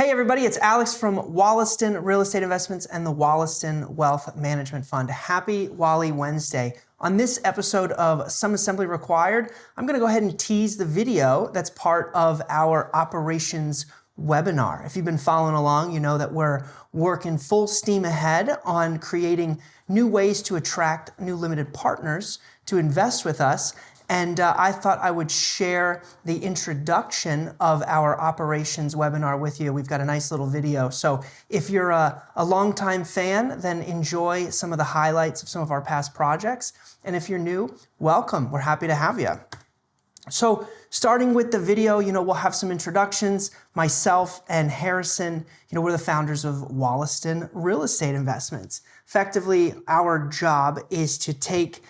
Hey everybody, it's Alex from Wollaston Real Estate Investments and the Wollaston Wealth Management Fund. Happy Wally Wednesday. On this episode of Some Assembly Required, I'm going to go ahead and tease the video that's part of our operations webinar. If you've been following along, you know that we're working full steam ahead on creating new ways to attract new limited partners to invest with us. And I thought I would share the introduction of our operations webinar with you. We've got a nice little video. So if you're a longtime fan, then enjoy some of the highlights of some of our past projects. And if you're new, welcome. We're happy to have you. So starting with the video, we'll have some introductions. Myself and Harrison, we're the founders of Wollaston Real Estate Investments. Effectively, our job is to take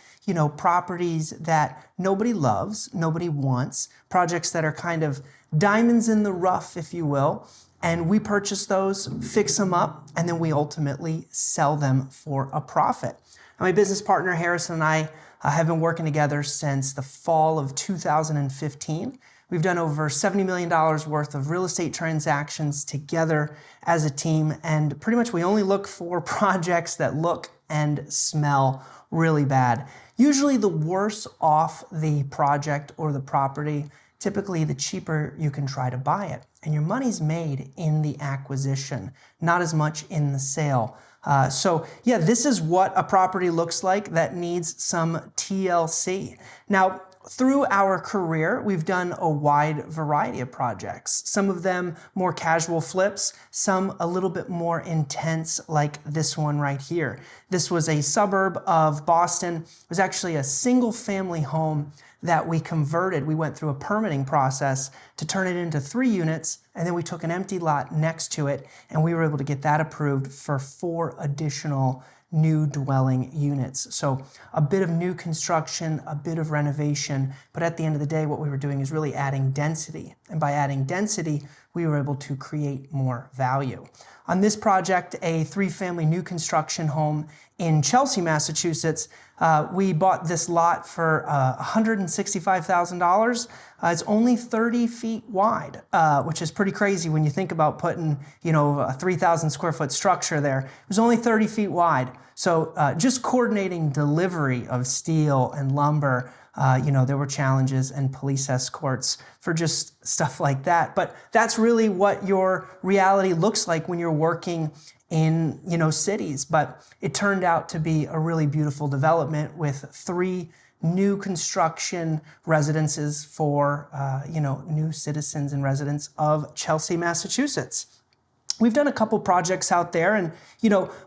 properties that nobody loves, nobody wants, projects that are kind of diamonds in the rough, if you will, and we purchase those, fix them up, and then we ultimately sell them for a profit. And my business partner, Harrison, and I have been working together since the fall of 2015. We've done over $70 million worth of real estate transactions together as a team, and pretty much we only look for projects that look and smell really bad. Usually the worse off the project or the property, typically the cheaper you can try to buy it. And your money's made in the acquisition, not as much in the sale. This is what a property looks like that needs some TLC. Now, through our career, we've done a wide variety of projects. Some of them more casual flips, some a little bit more intense like this one right here. This was a suburb of Boston. It was actually a single family home that we converted. We went through a permitting process to turn it into 3 units, and then we took an empty lot next to it, and we were able to get that approved for 4 additional new dwelling units. So a bit of new construction, a bit of renovation, but at the end of the day, what we were doing is really adding density. And by adding density, we were able to create more value. On this project, a 3-family new construction home in Chelsea, Massachusetts, we bought this lot for $165,000. It's only 30 feet wide, which is pretty crazy when you think about putting, a 3,000 square foot structure there. It was only 30 feet wide. So just coordinating delivery of steel and lumber, there were challenges and police escorts for just stuff like that. But that's really what your reality looks like when you're working in, cities. But it turned out to be a really beautiful development with 3 new construction residences for, new citizens and residents of Chelsea, Massachusetts. We've done a couple projects out there, and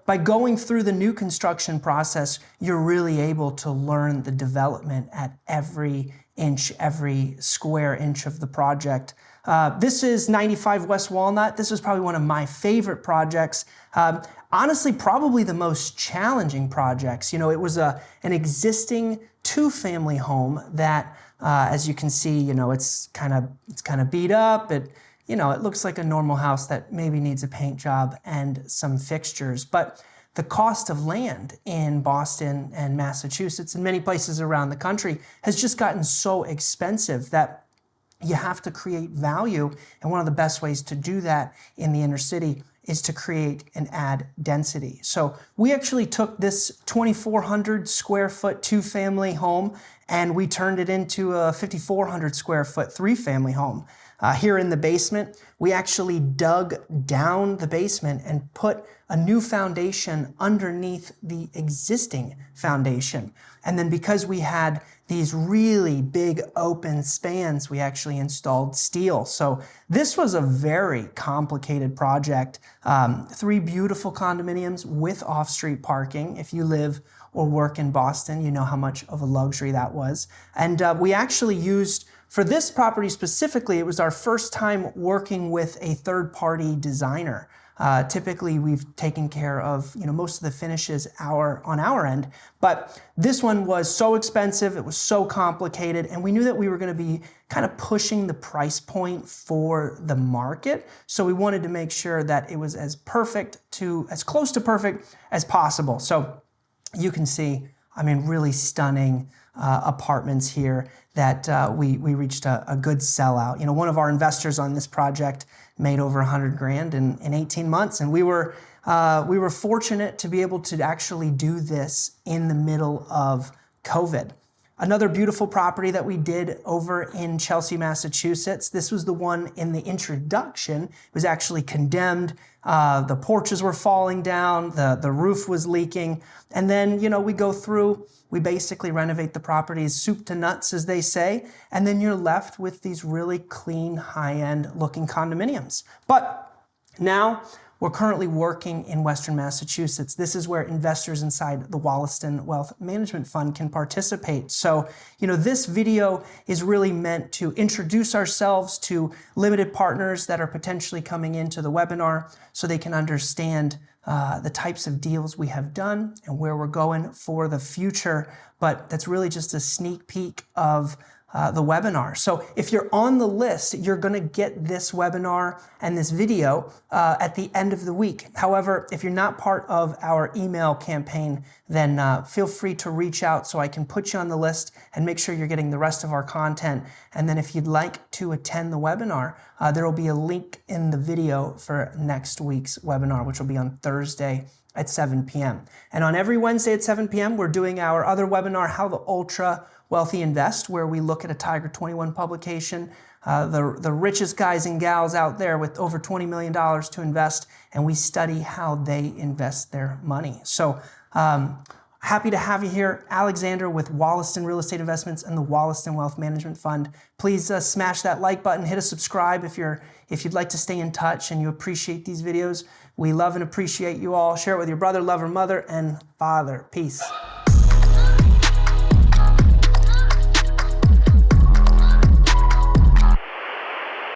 by going through the new construction process, you're really able to learn the development at every inch, every square inch of the project. This is 95 West Walnut. This was probably one of my favorite projects. Honestly, probably the most challenging projects. It was an existing 2-family home that, as you can see, it's kind of beat up. It looks like a normal house that maybe needs a paint job and some fixtures. But the cost of land in Boston and Massachusetts and many places around the country has just gotten so expensive that you have to create value. And one of the best ways to do that in the inner city is to create and add density. So we actually took this 2,400 square foot 2-family home and we turned it into a 5,400 square foot 3-family home. Here in the basement, we actually dug down the basement and put a new foundation underneath the existing foundation. And then because we had these really big open spans, we actually installed steel. So this was a very complicated project. 3 beautiful condominiums with off-street parking. If you live or work in Boston, you know how much of a luxury that was. And we actually used, for this property specifically, it was our first time working with a third-party designer. Typically, we've taken care of most of the finishes on our end, but this one was so expensive, it was so complicated, and we knew that we were going to be kind of pushing the price point for the market. So we wanted to make sure that it was as close to perfect as possible. So you can see, really stunning apartments here that we reached a good sellout. One of our investors on this project made over 100 grand in 18 months. And we were fortunate to be able to actually do this in the middle of COVID. Another beautiful property that we did over in Chelsea, Massachusetts. This was the one in the introduction. It was actually condemned. The porches were falling down. The roof was leaking. And then, we go through, we basically renovate the properties soup to nuts, as they say. And then you're left with these really clean, high-end looking condominiums. But now, we're currently working in Western Massachusetts. This is where investors inside the Wollaston Wealth Management Fund can participate. So, this video is really meant to introduce ourselves to limited partners that are potentially coming into the webinar so they can understand the types of deals we have done and where we're going for the future. But that's really just a sneak peek of the webinar. So if you're on the list, you're going to get this webinar and this video at the end of the week. However, if you're not part of our email campaign, then feel free to reach out so I can put you on the list and make sure you're getting the rest of our content. And then if you'd like to attend the webinar, there will be a link in the video for next week's webinar, which will be on Thursday at 7 p.m. And on every Wednesday at 7 p.m., we're doing our other webinar, How the Ultra Wealthy Invest, where we look at a Tiger 21 publication, the richest guys and gals out there with over $20 million to invest, and we study how they invest their money. So happy to have you here, Alexander with Wollaston Real Estate Investments and the Wollaston Wealth Management Fund. Please smash that like button, hit a subscribe if you'd like to stay in touch and you appreciate these videos. We love and appreciate you all. Share it with your brother, lover, mother, and father. Peace.